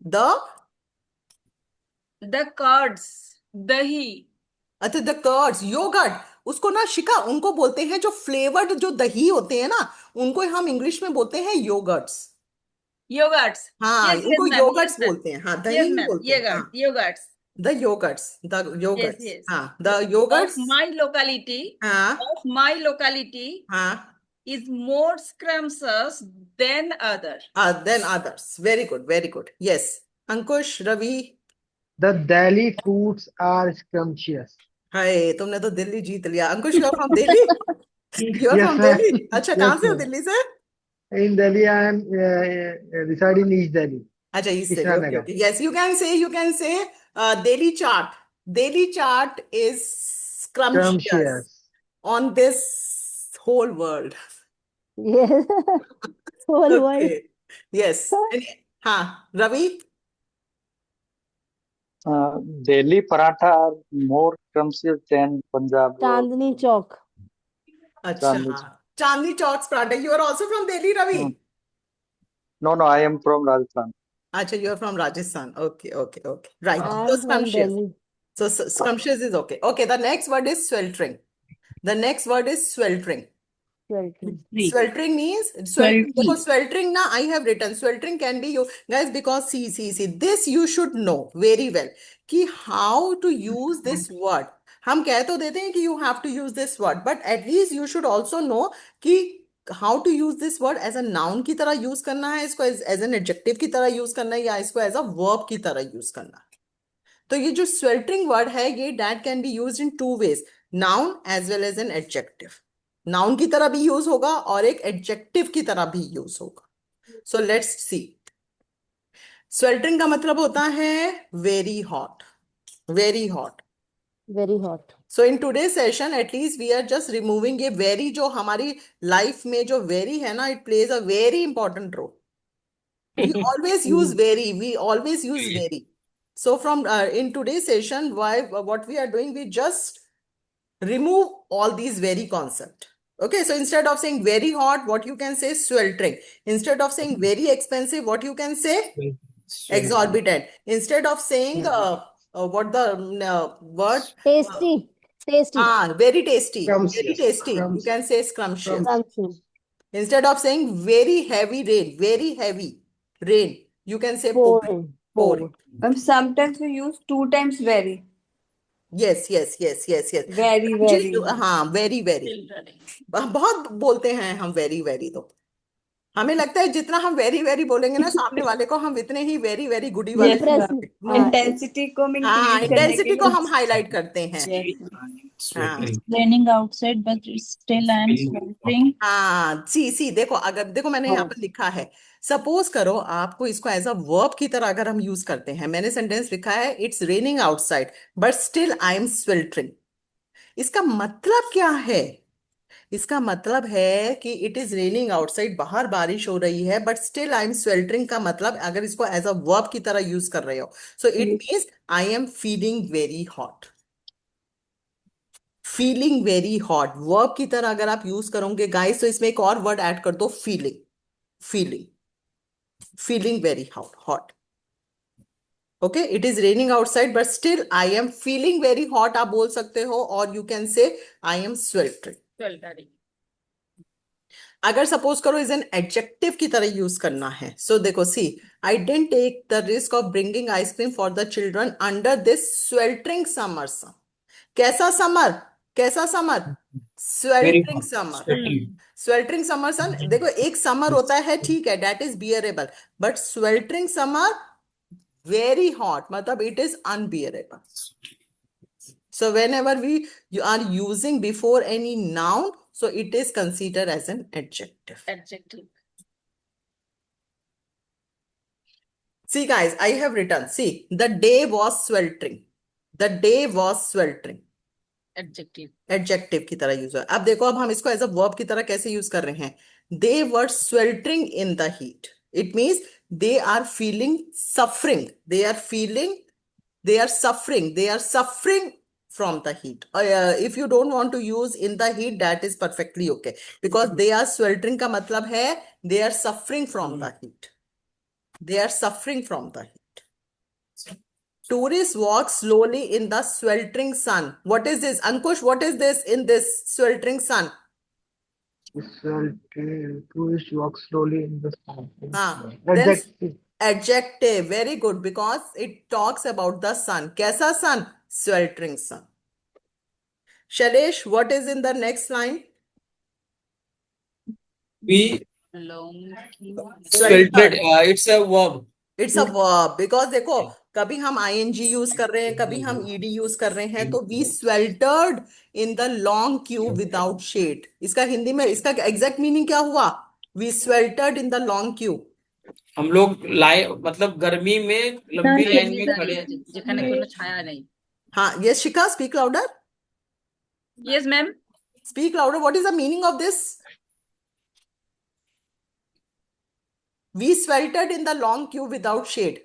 [SPEAKER 1] The
[SPEAKER 9] cards, dahi.
[SPEAKER 1] अच्छा, the curds, yogurt, उसको ना शिका, उनको बोलते हैं जो flavoured जो दही होते हैं ना, उनको हम इंग्लिश में बोलते हैं योगर्ट्स.
[SPEAKER 9] Yogurts.
[SPEAKER 1] हाँ,
[SPEAKER 9] Yes,
[SPEAKER 1] उनको
[SPEAKER 9] ma'am.
[SPEAKER 1] Yoghurts
[SPEAKER 9] Yes, ma'am.
[SPEAKER 1] बोलते हैं. हाँ, दही
[SPEAKER 9] Yes,
[SPEAKER 1] नहीं
[SPEAKER 9] ma'am.
[SPEAKER 1] बोलते हैं. हाँ,
[SPEAKER 9] Yogurts.
[SPEAKER 1] The yoghurts.
[SPEAKER 9] Yes, yes.
[SPEAKER 1] हाँ, the yoghurts.
[SPEAKER 9] Of my locality,
[SPEAKER 1] हाँ,
[SPEAKER 9] हाँ, is more scrumptious than other.
[SPEAKER 1] then others. Very good, very good. Yes. Ankush, Ravi.
[SPEAKER 4] The Delhi foods are scrumptious.
[SPEAKER 1] हाय, तुमने तो दिल्ली जीत लिया. Ankush, you are from Delhi? You are
[SPEAKER 4] Yes,
[SPEAKER 1] from
[SPEAKER 4] ma'am.
[SPEAKER 1] Delhi? अच्छा,
[SPEAKER 4] Yes,
[SPEAKER 1] कहाँ से हो
[SPEAKER 4] ma'am.
[SPEAKER 1] दिल्ली से?
[SPEAKER 4] In Delhi, I am reside in East Delhi,
[SPEAKER 1] अच्छा, east Delhi.
[SPEAKER 4] Ishan
[SPEAKER 1] okay,
[SPEAKER 4] Nagar.
[SPEAKER 1] Okay. Yes, you can say Delhi chaat. Delhi chaat is scrumptious
[SPEAKER 4] Scrumptious.
[SPEAKER 1] on this whole world.
[SPEAKER 7] Yes. Whole world.
[SPEAKER 1] Okay. Yes. हाँ, Ravi.
[SPEAKER 8] Delhi paratha are more scrumptious than Punjab.
[SPEAKER 7] Chandni Chowk.
[SPEAKER 1] अच्छा,
[SPEAKER 8] Chandni
[SPEAKER 1] Chandni Chowk's paratha. You are also from Delhi, Ravi?
[SPEAKER 8] No, I am from Rajasthan.
[SPEAKER 1] Acha, you are from Rajasthan. Okay, okay, okay. Right.
[SPEAKER 7] I
[SPEAKER 1] So
[SPEAKER 7] am from
[SPEAKER 1] scrumptious.
[SPEAKER 7] Delhi.
[SPEAKER 1] So scrumptious is okay. Okay, the next word is sweltering. The next word is sweltering.
[SPEAKER 7] Sweltering.
[SPEAKER 1] Sweltering means देखो, sweltering ना, I have written sweltering can be you guys, because see this you should know very well कि how to use this word. हम कह तो देते हैं कि you have to use this word, but at least you should also know कि how to use this word as a noun की तरह use करना है इसको, as an adjective की तरह use करना है, या इसको as a verb की तरह use करना है. तो ये जो sweltering word है, ये that can be used in two ways, noun as well as an adjective. Noun की तरह भी यूज होगा और एक एडजेक्टिव की तरह भी यूज होगा. So let's see. स्वेल्टरिंग का मतलब होता है very hot, very hot.
[SPEAKER 7] Very hot.
[SPEAKER 1] So in today session at least we are just removing ये वेरी, जो हमारी लाइफ में जो वेरी है ना, it plays a very important role. We always use very, we always use very. So from in today's session, what we are doing, we just remove all these very concept. Okay, so instead of saying very hot, what you can say sweltering. Instead of saying very expensive, what you can say exorbitant. Instead of saying what the word
[SPEAKER 7] Tasty. Tasty.
[SPEAKER 1] very tasty, very
[SPEAKER 6] Scrumptious.
[SPEAKER 1] tasty, you can say scrumptious.
[SPEAKER 7] Scrumptious.
[SPEAKER 1] Instead of saying very heavy rain, very heavy rain, you can say pouring.
[SPEAKER 7] Pouring.
[SPEAKER 10] Sometimes we use 2 times very.
[SPEAKER 1] Yes.
[SPEAKER 10] Very, very.
[SPEAKER 1] हाँ, very. बहुत बोलते हैं हम very. तो हमें लगता है जितना हम वेरी बोलेंगे ना, सामने वाले को हम इतने ही वेरी गुडी वाले
[SPEAKER 10] इंटेंसिटी को
[SPEAKER 1] इंटेंसिटी को हम हाईलाइट करते हैं.
[SPEAKER 3] Raining outside, but still I am sweltering.
[SPEAKER 1] हाँ, सी देखो, अगर देखो मैंने यहाँ पर लिखा है, सपोज करो आपको इसको एज अ वर्ब की तरह अगर हम यूज करते हैं, मैंने सेंटेंस लिखा है it's raining outside but still I am sweltering. इसका मतलब क्या है? इसका मतलब है कि इट इज रेनिंग आउटसाइड, बाहर बारिश हो रही है, but still I am sweltering का मतलब अगर इसको एज अ वर्ब की तरह यूज कर रहे हो, so it means I am feeling very hot. Feeling very hot verb की तरह अगर आप यूज करोगे गाइस, तो इसमें एक और वर्ड ऐड कर दो, feeling very hot. Okay, it is raining outside but still I am feeling very hot आप बोल सकते हो, और you can say I am sweltering. अगर सपोज करो इज एन एडजेक्टिव की तरह यूज करना है, सो देखो see, I didn't take the risk of bringing ice cream for the children under this sweltering summer sun. कैसा समर? कैसा summer?
[SPEAKER 2] Very
[SPEAKER 1] sweltering
[SPEAKER 2] hot,
[SPEAKER 1] summer.
[SPEAKER 2] sweaty.
[SPEAKER 1] Sweltering summer sun, देखो एक summer होता है, ठीक है, that is bearable, but sweltering summer very hot, मतलब it is unbearable. So whenever you are using before any noun, so it is considered as an adjective.
[SPEAKER 9] Adjective.
[SPEAKER 1] See guys, I have written, see, the day was sweltering. The day was sweltering.
[SPEAKER 9] Adjective.
[SPEAKER 1] Adjective की तरह use है. अब देखो, अब हम इसको as a verb की तरह कैसे यूज कर रहे हैं. They were sweltering in the heat. It means they are feeling suffering. They are feeling, they are suffering. They are suffering from the heat. If you don't want to use in the heat, that is perfectly okay. Because they are sweltering का मतलब है they are suffering from the heat. They are suffering from the heat. Tourists walk slowly in the sweltering sun. What is this? Ankush, what is this in this sweltering sun?
[SPEAKER 4] Tourists walk slowly in the sun.
[SPEAKER 1] Then
[SPEAKER 4] Adjective.
[SPEAKER 1] adjective. Very good, because it talks about the sun. Kaisa sun? Sweltering sun. Shailesh, what is in the next line?
[SPEAKER 2] We
[SPEAKER 9] Long.
[SPEAKER 2] sweltered. It's a verb.
[SPEAKER 1] It's a verb, because देखो, कभी हम ing use कर रहे हैं, कभी हम ed use कर रहे हैं, तो we sweltered in the long queue without shade. इसका हिंदी में इसका एग्जैक्ट मीनिंग क्या हुआ? We sweltered in the long queue.
[SPEAKER 2] हम लोग मतलब गर्मी में लंबी लाइन में खड़े.
[SPEAKER 9] যেখানে কোনো ছায়া নেই.
[SPEAKER 1] हाँ, yes, Shikha, speak louder.
[SPEAKER 9] Yes, ma'am.
[SPEAKER 1] Speak louder. What is the meaning of this? We sweltered in the long queue without shade.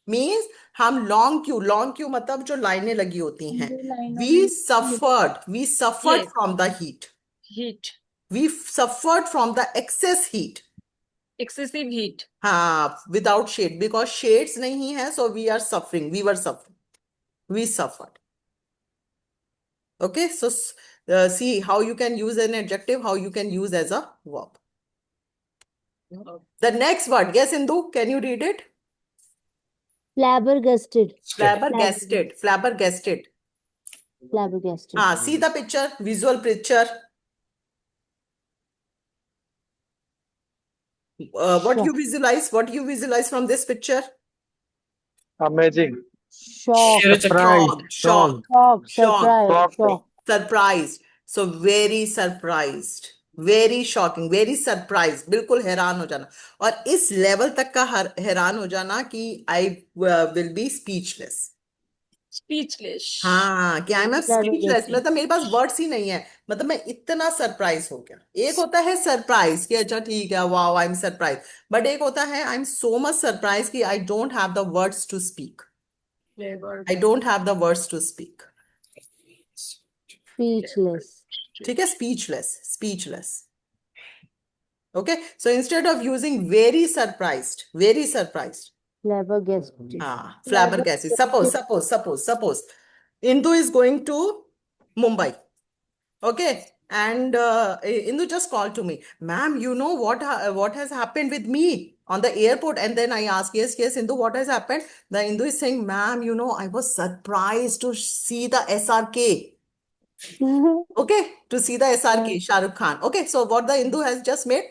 [SPEAKER 1] Means हम long queue मतलब जो लाइनें लगी होती हैं. We suffered
[SPEAKER 9] Yes.
[SPEAKER 1] from the heat.
[SPEAKER 9] Heat.
[SPEAKER 1] We suffered from the excess heat.
[SPEAKER 9] Excessive heat.
[SPEAKER 1] हाँ, without shade, because shades नहीं है, so we are suffering. We were suffering. We suffered. Okay, so see how you can use an adjective, how you can use as a verb. The next word, yes, Indu, can you read it?
[SPEAKER 7] Flabbergasted.
[SPEAKER 1] Flabbergasted. Flabbergasted.
[SPEAKER 7] Flabbergasted.
[SPEAKER 1] See the picture, visual picture. What
[SPEAKER 7] Shock.
[SPEAKER 1] you visualize? What you visualize from this picture?
[SPEAKER 8] Amazing.
[SPEAKER 7] Shock.
[SPEAKER 1] Shocked.
[SPEAKER 7] Shock. Surprise. Shock.
[SPEAKER 1] Surprised. So very surprised. Very shocking. Very surprised. बिल्कुल हैरान हो जाना. और इस level तक का हैरान हो जाना कि I will be speechless.
[SPEAKER 9] Speechless.
[SPEAKER 1] हाँ, कि आई एम स्पीचलेस, मतलब मेरे पास वर्ड्स ही नहीं है, मतलब मैं इतना सरप्राइज हो गया. एक होता है सरप्राइज कि अच्छा ठीक है, wow I am surprise, but एक होता है I am so much surprise कि I don't have the words to speak. I don't have the words to speak.
[SPEAKER 7] Speechless.
[SPEAKER 1] ठीक है, speechless. Okay, so instead of using very surprised,
[SPEAKER 7] Flabbergasted.
[SPEAKER 1] flabbergasted. Suppose Indu is going to Mumbai. Okay, and Indu just called to me, ma'am, you know what has happened with me on the airport? And then I asked, yes, Indu, what has happened? The Indu is saying, ma'am, you know, I was surprised to see the SRK. Okay, to see the SRK, Shah Rukh Khan. Okay, so what the Indu has just made,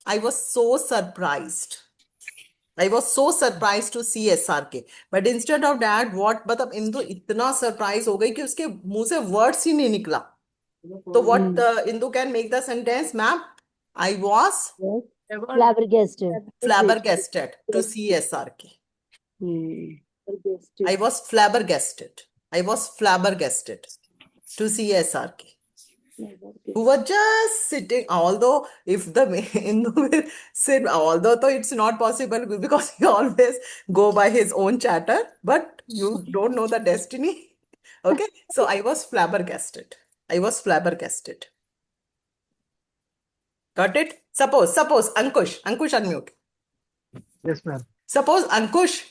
[SPEAKER 1] I was so surprised. I was so surprised to see SRK. But instead of that, what, मतलब इंदु इतना surprise हो गई कि उसके मुंह से words ही नहीं निकला. तो what Indu can make the sentence, ma'am? I was flabbergasted to see SRK. I was flabbergasted to see SRK. Who was just sitting, although if the Hindu will sit, although it's not possible because he always go by his own chatter, but you don't know the destiny. Okay, so I was flabbergasted. Got it? Suppose Ankush, unmute.
[SPEAKER 4] Yes, ma'am.
[SPEAKER 1] Suppose Ankush,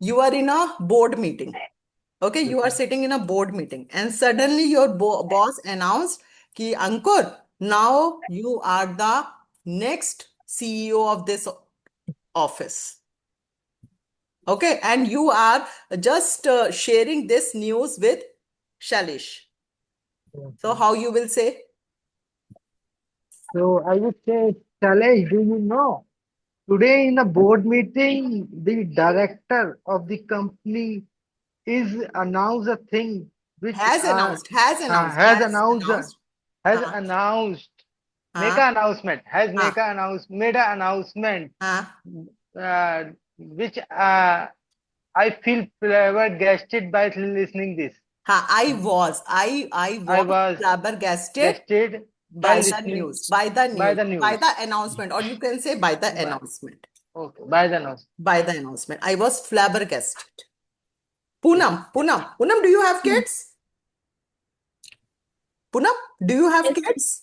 [SPEAKER 1] you are in a board meeting. Okay, you are sitting in a board meeting and suddenly your boss announced कि Ankur, now you are the next CEO of this office. Okay, and you are just sharing this news with Shalish. So how you will say?
[SPEAKER 4] So I would say, Shailesh, do you know? Today in a board meeting, the director of the company is announced a thing which
[SPEAKER 1] Has announced. Has announced.
[SPEAKER 4] has
[SPEAKER 1] Has
[SPEAKER 4] announced
[SPEAKER 1] announced.
[SPEAKER 4] has
[SPEAKER 1] हाँ
[SPEAKER 4] announced make
[SPEAKER 1] हाँ
[SPEAKER 4] an announcement has
[SPEAKER 1] हाँ
[SPEAKER 4] make an announce made an announcement
[SPEAKER 1] हाँ
[SPEAKER 4] which I feel flabbergasted by listening this.
[SPEAKER 1] हाँ. I
[SPEAKER 4] I
[SPEAKER 1] was
[SPEAKER 4] was
[SPEAKER 1] flabbergasted
[SPEAKER 4] gasted
[SPEAKER 1] by
[SPEAKER 4] by
[SPEAKER 1] the
[SPEAKER 4] listening
[SPEAKER 1] news, by the
[SPEAKER 4] by
[SPEAKER 1] news,
[SPEAKER 4] the
[SPEAKER 1] by
[SPEAKER 4] news.
[SPEAKER 1] the announcement, or you can say by the
[SPEAKER 4] By,
[SPEAKER 1] announcement.
[SPEAKER 4] okay, by the news.
[SPEAKER 1] By the announcement. I was flabbergasted. Poonam, do you have kids? Poonam, do you have
[SPEAKER 5] Yes.
[SPEAKER 1] kids?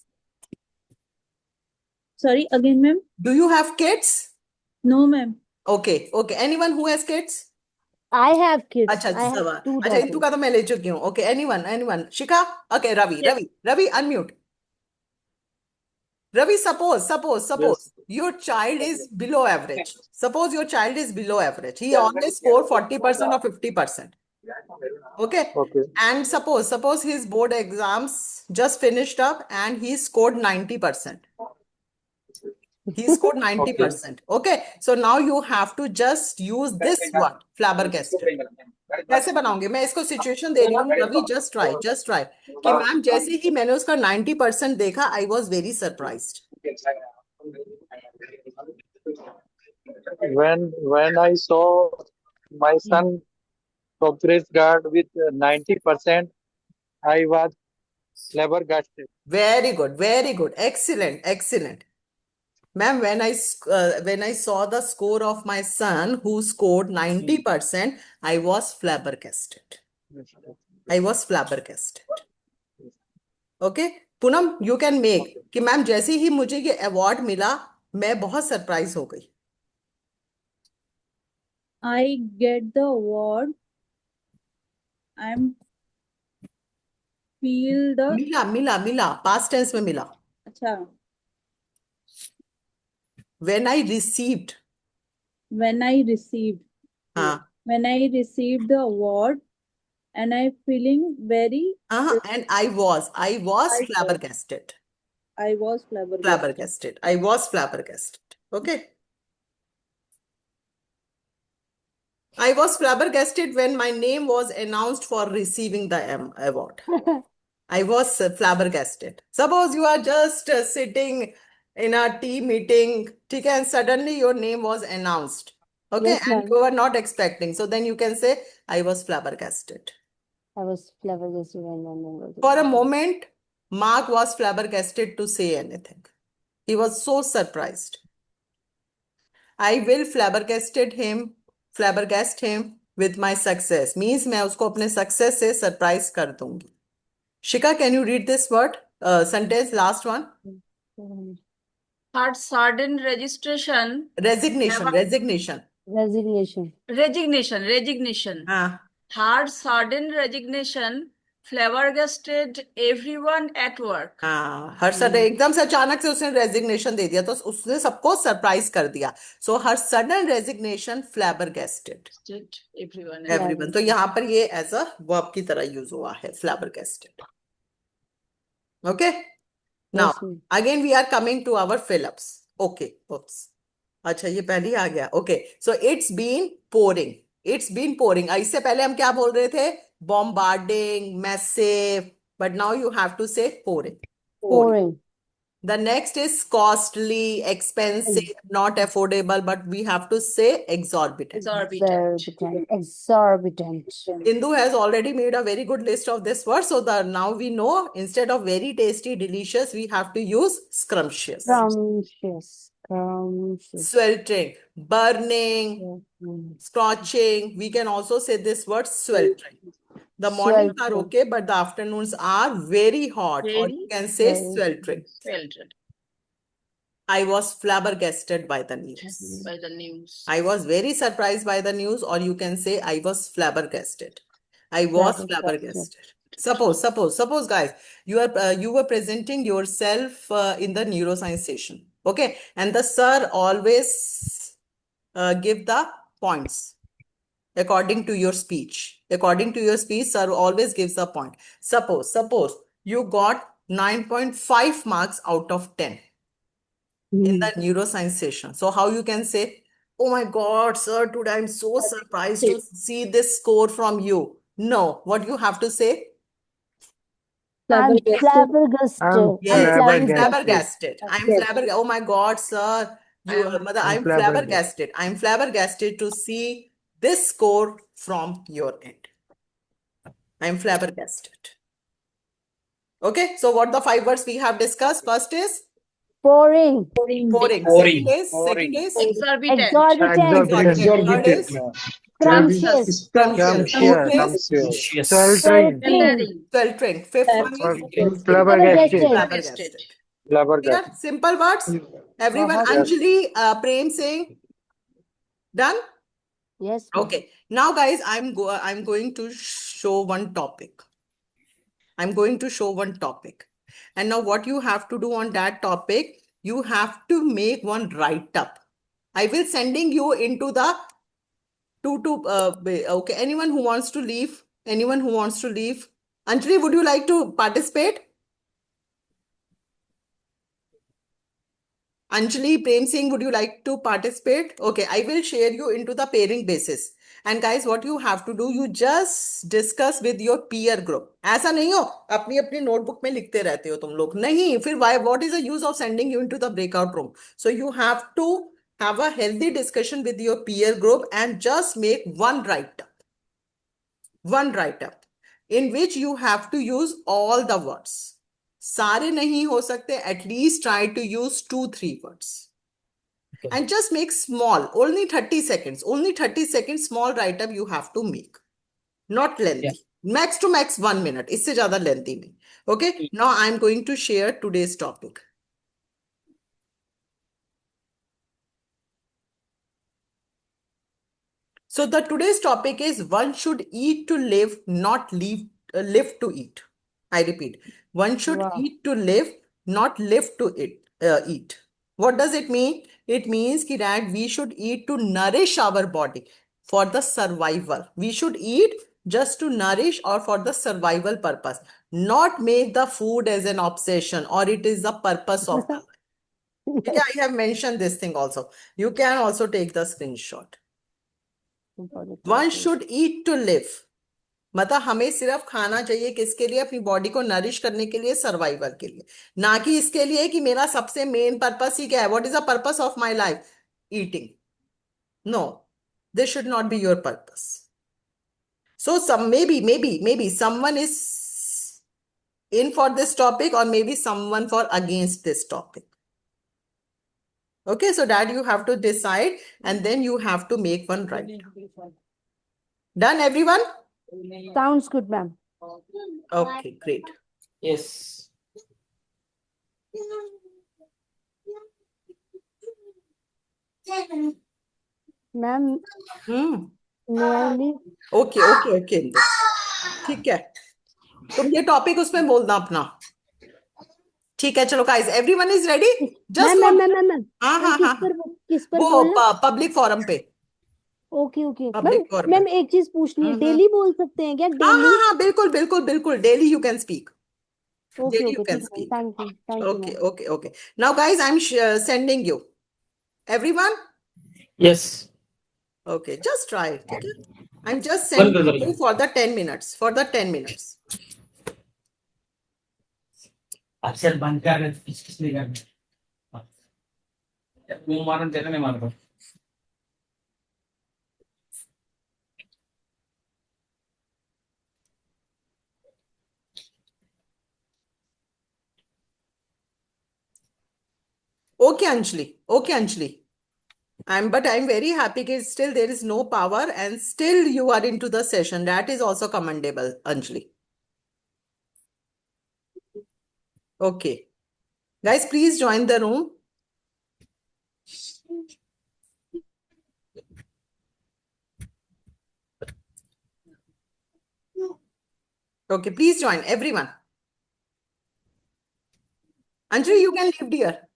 [SPEAKER 5] Sorry, again, ma'am?
[SPEAKER 1] Do you have kids?
[SPEAKER 5] No, ma'am.
[SPEAKER 1] Okay. Anyone who has kids?
[SPEAKER 7] I have kids.
[SPEAKER 1] अच्छा
[SPEAKER 7] I have
[SPEAKER 1] सवाल
[SPEAKER 7] 2
[SPEAKER 1] अच्छा Indu
[SPEAKER 7] daughters.
[SPEAKER 1] का तो मैं ले चुकी हूँ. Okay, anyone Shika. Okay,
[SPEAKER 5] Yes.
[SPEAKER 1] Ravi unmute. Ravi, suppose
[SPEAKER 8] Yes.
[SPEAKER 1] your child is below average. Suppose your child is below average. He always score 40% or 50%. Okay.
[SPEAKER 8] Okay.
[SPEAKER 1] And suppose his board exams just finished up and he scored 90%. He scored 90%. Okay. So now you have to just use this word, flabbergasted. कैसे बनाओगे? मैं इसको situation दे रही हूँ. Ravi, just try कि ma'am जैसे ही मैंने उसका 90% देखा, I was very surprised.
[SPEAKER 8] When I saw my son progress guard with 90%, I was flabbergasted.
[SPEAKER 1] Very good. Excellent. Ma'am, when I saw the score of my son who scored 90%, I was flabbergasted. Okay, Poonam, you can make कि ma'am जैसे ही मुझे ये award मिला, मैं बहुत surprise हो गई.
[SPEAKER 5] I get the award. I'm feel the
[SPEAKER 1] मिला पास्ट टेंस में मिला.
[SPEAKER 5] अच्छा.
[SPEAKER 1] When I received. हाँ.
[SPEAKER 5] When I received the award, and I feeling very.
[SPEAKER 1] And I was flabbergasted.
[SPEAKER 5] I was flabbergasted. Okay. I was flabbergasted when my name was announced for receiving the award. I was flabbergasted. Suppose you are just sitting in a tea meeting, okay, and suddenly your name was announced. Okay,
[SPEAKER 7] Yes,
[SPEAKER 1] and
[SPEAKER 7] ma'am.
[SPEAKER 1] you were not expecting. So then you can say, I was flabbergasted.
[SPEAKER 7] I was flabbergasted when my name was
[SPEAKER 1] For a
[SPEAKER 7] announced.
[SPEAKER 1] moment, Mark was flabbergasted to say anything. He was so surprised. I will flabbergast him with my success. Means मैं उसको अपने success से surprise कर दूंगी. Shika, can you read this word? Sentence, last one.
[SPEAKER 9] Her sudden registration.
[SPEAKER 1] Resignation.
[SPEAKER 7] Resignation.
[SPEAKER 1] हाँ.
[SPEAKER 9] Her sudden resignation flabbergasted everyone at work.
[SPEAKER 1] हाँ, हर sudden एकदम से अचानक से उसने रेजिग्नेशन दे दिया तो उसने सबको सरप्राइज कर दिया. सो हर सडन रेजिग्नेशन फ्लैबरगेस्टेड एवरीवन. तो यहाँ पर ये एज अ वर्ब की तरह यूज हुआ है, flabbergasted. Okay, now again we are coming to our fill ups. Okay, oops, अच्छा ये पहले ही आ गया. Okay, so it's been pouring. इससे पहले हम क्या बोल रहे थे? Bombarding, massive, but now you have to say pouring. The next is costly, expensive, not affordable, but we have to say exorbitant.
[SPEAKER 7] Exorbitant.
[SPEAKER 1] Indu has already made a very good list of this word, so now we know instead of very tasty, delicious, we have to use scrumptious. Sweltering, burning, scorching. We can also say this word sweltering. The mornings are okay, but the afternoons are very hot, or you can say sweltering. I was flabbergasted by the news. I was very surprised by the news, or you can say I was flabbergasted. I was flabbergasted. Suppose, guys, you were presenting yourself in the neuroscience session, okay, and the sir always give the points. according to your speech. According to your speech, sir always gives a point. Suppose you got 9.5 marks out of 10 in the neuroscience session. So how you can say, oh my God, sir, today I'm so surprised to see this score from you. No, what you have to say?
[SPEAKER 7] I'm
[SPEAKER 10] Flabbergasted.
[SPEAKER 7] flabbergasted.
[SPEAKER 1] Yes, I'm
[SPEAKER 4] flabbergasted.
[SPEAKER 1] flabbergasted. Oh my God, sir. I'm flabbergasted. I'm flabbergasted to see this score from your end. I'm flabbergasted. Okay, so what the 5 words we have discussed? First is
[SPEAKER 7] Pouring.
[SPEAKER 1] pouring.
[SPEAKER 2] Pouring.
[SPEAKER 1] Second is
[SPEAKER 9] Exorbitant.
[SPEAKER 7] Exorbitant.
[SPEAKER 1] Third is
[SPEAKER 7] Scrumptious.
[SPEAKER 1] scrumptious. Fourth is
[SPEAKER 2] Scrumptious.
[SPEAKER 4] Sweltering.
[SPEAKER 7] Sweltering.
[SPEAKER 1] sweltering. Fifth one is
[SPEAKER 4] Flabbergasted.
[SPEAKER 1] flabbergasted. Clear?
[SPEAKER 8] Flabbergasted.
[SPEAKER 1] Simple words. Everyone,
[SPEAKER 7] Yes.
[SPEAKER 1] Anjali, Prem Singh, done?
[SPEAKER 7] Yes, ma'am.
[SPEAKER 1] Okay. Now, guys, I'm going to show one topic. I'm going to show one topic. And now what you have to do on that topic, you have to make one write-up. I will sending you into the okay. Anyone who wants to leave? Anyone who wants to leave? Anjali, would you like to participate? Anjali, Prem Singh, would you like to participate? Okay, I will share you into the pairing basis. And guys, what you have to do, you just discuss with your peer group. ऐसा नहीं हो अपनी अपनी notebook में लिखते रहते हो तुम लोग नहीं फिर why what is the use of sending you into the breakout room? So you have to have a healthy discussion with your peer group and just make one write-up in which you have to use all the words. सारे नहीं हो सकते, at least try to use 2-3 words. And just make small, only 30 seconds, small write-up you have to make. Not lengthy.
[SPEAKER 2] Yeah.
[SPEAKER 1] Max to max 1 minute. इससे ज़्यादा lengthy नहीं. Okay, now I'm going to share today's topic. So the today's topic is one should eat to live, not live to eat. I repeat, one should eat to live, not live to eat. What does it mean? It means that we should eat to nourish our body for the survival. We should eat just to nourish or for the survival purpose, not make the food as an obsession or it is the purpose of the life. Yeah, I have mentioned this thing also. You can also take the screenshot. One should eat to live. मतलब हमें सिर्फ खाना चाहिए किसके लिए अपनी body को nourish करने के लिए सर्वाइवल के लिए ना कि इसके लिए कि मेरा सबसे मेन पर्पस ही क्या है what is the purpose of my life eating no this should not be your purpose so some maybe someone is in for this topic or maybe someone for against this topic. Okay, so that you have to decide and then you have to make one right. Done, everyone?
[SPEAKER 7] Sounds good, ma'am.
[SPEAKER 1] Okay, great.
[SPEAKER 2] Yes.
[SPEAKER 7] Ma'am, may I leave?
[SPEAKER 1] Okay. ठीक है तुम ये topic उसमें बोलना अपना ठीक है चलो guys everyone is ready just
[SPEAKER 7] ma'am
[SPEAKER 1] हाँ
[SPEAKER 7] किस पर
[SPEAKER 1] वो पब्लिक फोरम पे
[SPEAKER 7] ओके मैम एक चीज पूछनी है डेली बोल सकते हैं क्या डेली
[SPEAKER 1] हाँ बिल्कुल daily you can speak
[SPEAKER 7] okay
[SPEAKER 1] you can speak.
[SPEAKER 7] Thank you
[SPEAKER 1] Okay now guys I'm sending you everyone
[SPEAKER 2] Yes.
[SPEAKER 1] Okay just try it okay? I'm just sending you for the 10 minutes
[SPEAKER 2] अक्षर बंद कर रहे किस नहीं कर रहे वो मारन तेरे नहीं मार रहा
[SPEAKER 1] Okay, Anjali. I'm very happy that still there is no power and still you are into the session. That is also commendable, Anjali. Okay. Guys, please join the room. Okay, please join, everyone. Anjali, you can leave, dear.